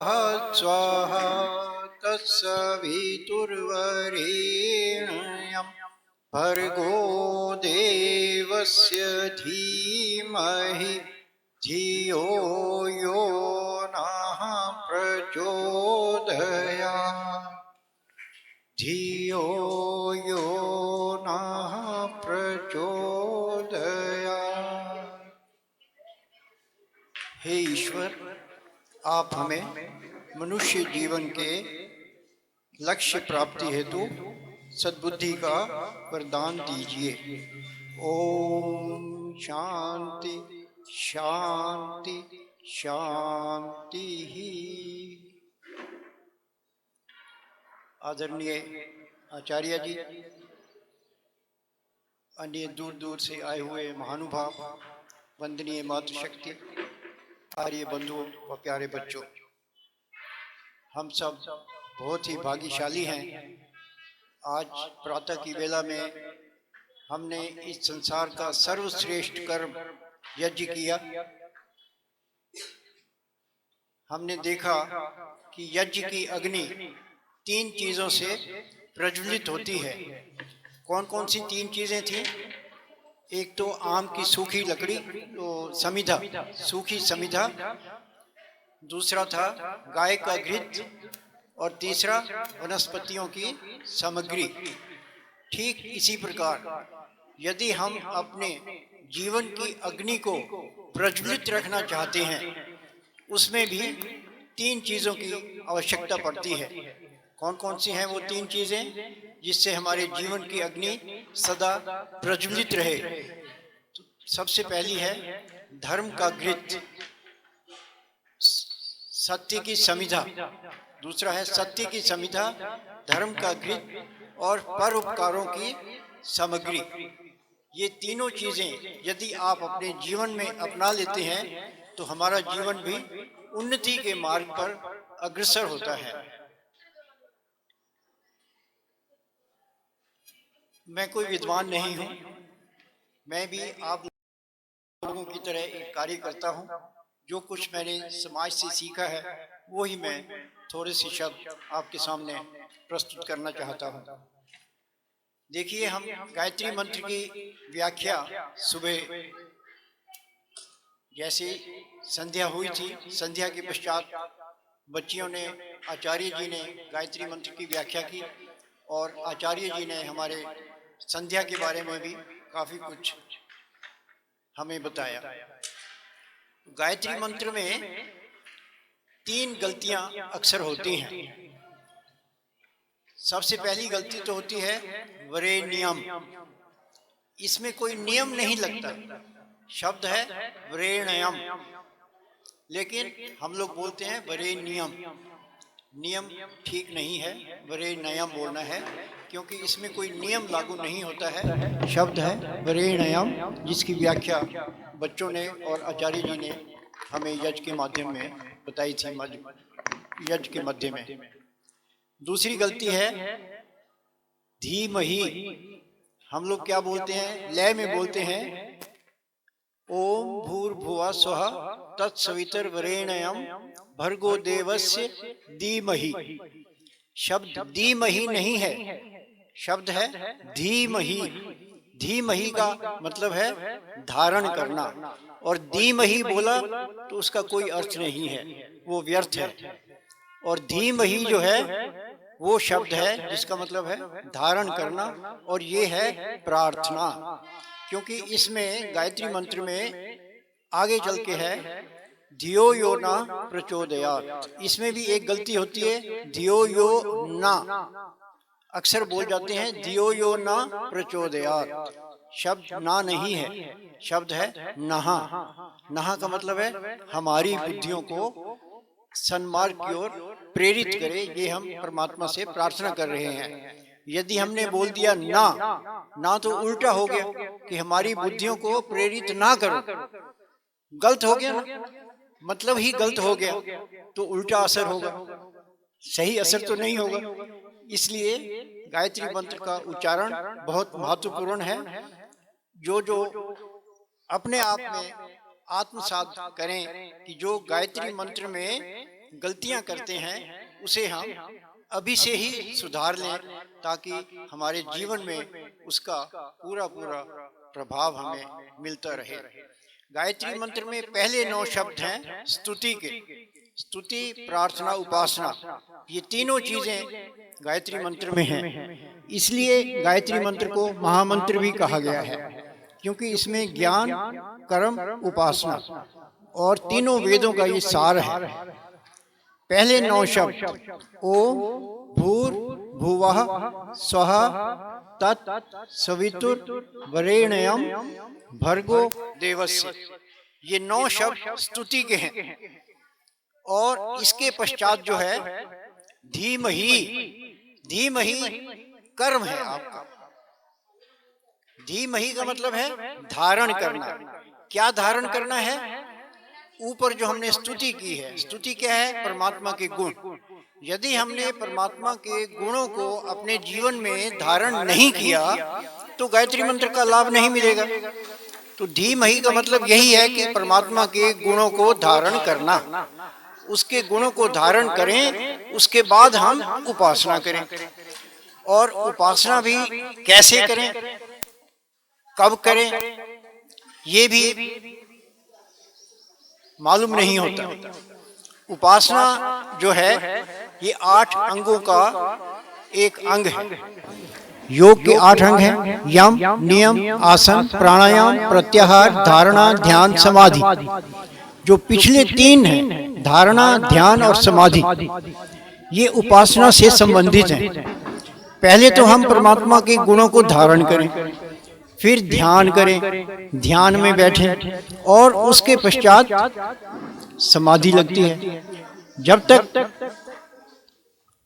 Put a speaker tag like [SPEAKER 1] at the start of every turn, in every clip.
[SPEAKER 1] स्वाहा तत्सवितुर्वरेण्यं भर्गो देवस्य धीमहि धियो यो नः प्रचोदयात् धियो यो नः प्रचोदयात्। हे ईश्वर, आप हमें मनुष्य जीवन के लक्ष्य प्राप्ति हेतु सद्बुद्धि का वरदान दीजिए। ओम शांति शांति शांति। आदरणीय आचार्य जी, अन्य दूर दूर से आए हुए महानुभाव, वंदनीय मातृशक्ति, आर्य बंधुओं व प्यारे बच्चों, हम सब बहुत ही भाग्यशाली हैं। आज प्रातः की वेला में हमने इस संसार का सर्वश्रेष्ठ कर्म यज्ञ किया। हमने देखा कि यज्ञ की अग्नि 3 चीजों से प्रज्वलित होती है। कौन कौन सी 3 चीजें थी? एक तो आम की सूखी लकड़ी, तो समिधा, सूखी समिधा। दूसरा था गाय का घृत, और तीसरा वनस्पतियों की सामग्री। ठीक इसी प्रकार यदि हम अपने जीवन की अग्नि को प्रज्वलित रखना चाहते हैं, उसमें भी 3 चीजों की आवश्यकता पड़ती है। कौन कौन सी हैं वो 3 चीजें जिससे हमारे जीवन की अग्नि सदा प्रज्वलित रहे? तो सबसे पहली है धर्म का घृत, सत्य की समिधा। दूसरा है सत्य की समिधा, धर्म का घृत और परोपकारों की सामग्री। ये तीनों चीजें यदि आप अपने जीवन में अपना लेते हैं तो हमारा जीवन भी उन्नति के मार्ग पर अग्रसर होता है। मैं कोई विद्वान नहीं हूँ, मैं भी आप लोगों की तरह एक कार्य करता हूँ। जो कुछ मैंने समाज से सीखा है वो ही मैं थोड़े से शब्द आपके सामने प्रस्तुत करना चाहता हूँ। देखिए, हम गायत्री मंत्र की व्याख्या सुबह जैसे संध्या हुई थी, संध्या के पश्चात बच्चियों ने, आचार्य जी ने गायत्री मंत्र की व्याख्या की, और आचार्य जी ने हमारे संध्या के बारे में भी काफी कुछ हमें बताया। गायत्री मंत्र में 3 गलतियां अक्सर होती हैं। सबसे पहली गलती तो होती है वरेण्यम। इसमें कोई नियम नहीं लगता, शब्द है वरेण्यम, लेकिन हम लोग बोलते हैं वरेण्यम। नियम ठीक नहीं है, वरेण्यम बोलना है, क्योंकि इसमें कोई नियम लागू नहीं होता है। शब्द है वरेण्यम, जिसकी व्याख्या बच्चों ने और आचार्य जी ने हमें यज्ञ के माध्यम में बताई थी, यज्ञ के मध्य में। दूसरी गलती है धीमहि। हम लोग क्या बोलते हैं? लय में बोलते हैं ओम भूर्भुवः स्वः तत्सवितुर्वरेण्यं भर्गो देवस्य धीमहि। शब्द धीमहि नहीं है, शब्द है धीमहि। धीमहि का मतलब है धारण करना, और धीमहि बोला तो उसका कोई अर्थ नहीं है, वो व्यर्थ है। और धीमहि जो है वो शब्द है जिसका मतलब है धारण करना, और ये है प्रार्थना। क्योंकि इसमें गायत्री मंत्र में आगे चल के है धियो यो न प्रचोदयात्। इसमें भी एक गलती होती है, धियो यो न, अक्सर बोल जाते हैं धियो यो न प्रचोदयात्। शब्द ना नहीं है, शब्द है नहा। नहा का मतलब है हमारी बुद्धियों को सन्मार्ग की ओर प्रेरित करे। ये हम परमात्मा से प्रार्थना कर रहे हैं। यदि हमने बोल दिया ना, ना तो उल्टा हो गया कि हमारी बुद्धियों को प्रेरित ना करो। गलत हो गया ना, मतलब ही गलत हो गया, तो उल्टा असर होगा, सही असर तो नहीं होगा। इसलिए गायत्री मंत्र का उच्चारण बहुत महत्वपूर्ण है। जो जो अपने आप में आत्मसात करें कि जो गायत्री मंत्र में गलतियां करते हैं उसे हम अभी से ही सुधार लें, ताकि हमारे जीवन में उसका पूरा पूरा प्रभाव हमें मिलता रहे। गायत्री मंत्र में पहले 9 शब्द हैं स्तुति के। स्तुति, प्रार्थना, उपासना, ये तीनों चीजें गायत्री मंत्र में हैं। इसलिए गायत्री मंत्र को महामंत्र भी कहा गया है, क्योंकि इसमें ज्ञान, कर्म, उपासना और तीनों वेदों का ये सार है। पहले 9 शब्द ओम भूर भुवः स्वः तत् सवितुर्वरेण्यं भर्गो देवस्य, ये 9 शब्द स्तुति के हैं। और इसके पश्चात जो है धीमहि, धीमहि कर्म है आपका। धीमहि का मतलब है धारण करना। क्या धारण करना है? ऊपर जो हमने स्तुति की है, स्तुति क्या है? परमात्मा के गुण। यदि हमने परमात्मा के गुणों को अपने जीवन में धारण नहीं किया तो गायत्री मंत्र का लाभ नहीं मिलेगा। तो धीमहि का मतलब यही है कि परमात्मा के गुणों को धारण करना। उसके गुणों को धारण करें, उसके बाद हम उपासना करें। और उपासना भी कैसे करें, कब करें, ये भी मालूम नहीं होता। उपासना जो है ये 8 अंगों का एक अंग है। योग के 8 अंग हैं, यम, नियम, आसन, प्राणायाम, प्रत्याहार, धारणा, ध्यान, समाधि। जो पिछले 3 हैं, धारणा, ध्यान और समाधि, ये उपासना से संबंधित हैं। पहले तो हम परमात्मा के गुणों को धारण करें, फिर ध्यान करें, ध्यान में बैठें और उसके पश्चात समाधि लगती है। जब तक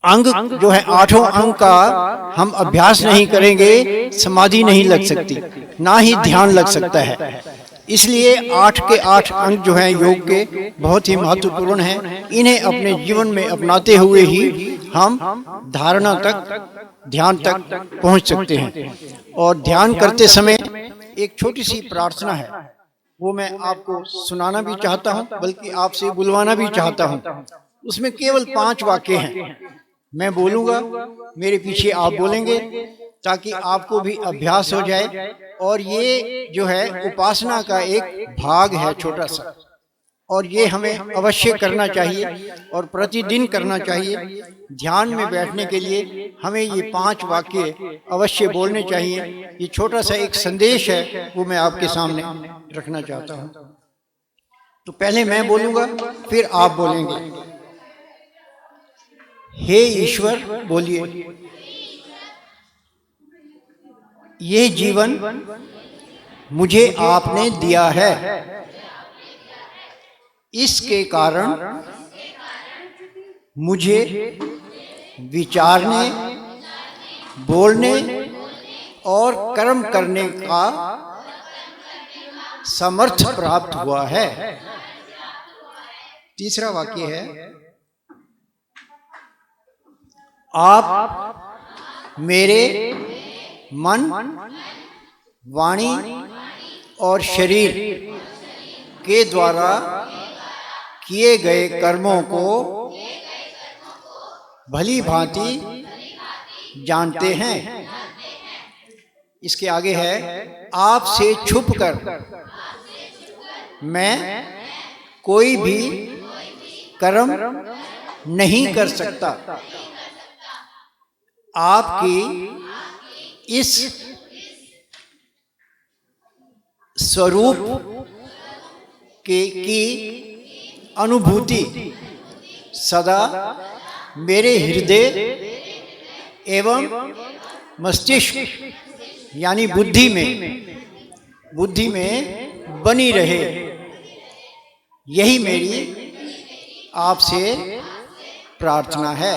[SPEAKER 1] अंग जो है 8 अंग का हम अभ्यास नहीं करेंगे, समाधि नहीं लग सकती, ना ही ध्यान लग सकता है। इसलिए 8 के 8 अंग जो हैं योग के बहुत ही महत्वपूर्ण हैं। इन्हें अपने जीवन में अपनाते हुए ही हम धारणा तक, ध्यान तक पहुंच सकते हैं। और ध्यान करते समय एक छोटी सी प्रार्थना है, वो मैं आपको सुनाना भी चाहता हूं, बल्कि आपसे बुलवाना भी चाहता हूं। उसमें केवल 5 वाक्य हैं। मैं बोलूंगा, मेरे पीछे आप बोलेंगे, ताकि आपको भी अभ्यास हो जाए। और ये जो है उपासना का एक भाग है छोटा सा, और ये हमें अवश्य करना चाहिए और प्रतिदिन करना चाहिए। ध्यान में बैठने के लिए हमें ये 5 वाक्य अवश्य बोलने चाहिए। ये छोटा सा एक संदेश है, वो मैं आपके सामने रखना चाहता हूँ। तो पहले मैं बोलूंगा, फिर आप बोलेंगे। हे ईश्वर, बोलिए, ये जीवन मुझे आपने दिया है। इसके कारण मुझे विचारने, बोलने और कर्म करने का समर्थ प्राप्त हुआ है। तीसरा वाक्य है, आप मेरे मन, वाणी और शरीर के द्वारा किए गए कर्मों को भली भांति जानते हैं। इसके आगे है, आपसे छुपकर मैं कोई भी कर्म नहीं कर सकता। आपकी इस स्वरूप की अनुभूति सदा मेरे हृदय एवं मस्तिष्क यानी बुद्धि में बनी रहे। यही मेरी आपसे प्रार्थना है।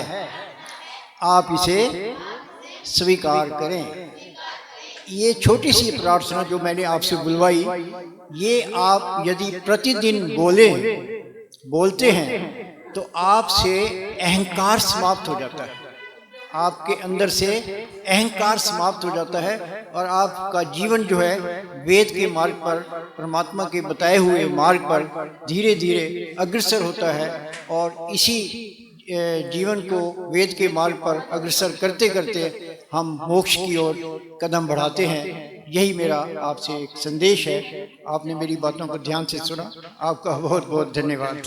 [SPEAKER 1] आप इसे स्वीकार करें। ये छोटी सी प्रार्थना जो मैंने आपसे बुलवाई, ये आप यदि प्रतिदिन बोलते हैं तो आपसे अहंकार समाप्त हो जाता है। आपके अंदर से अहंकार समाप्त हो जाता है और आपका जीवन जो है वेद के मार्ग पर, परमात्मा के बताए हुए मार्ग पर धीरे धीरे अग्रसर होता है। और इसी जीवन को वेद के मार्ग पर अग्रसर करते करते हम मोक्ष की ओर कदम बढ़ाते हैं। यही मेरा आपसे एक संदेश है। आपने मेरी बातों को ध्यान से सुना, आपका बहुत बहुत धन्यवाद।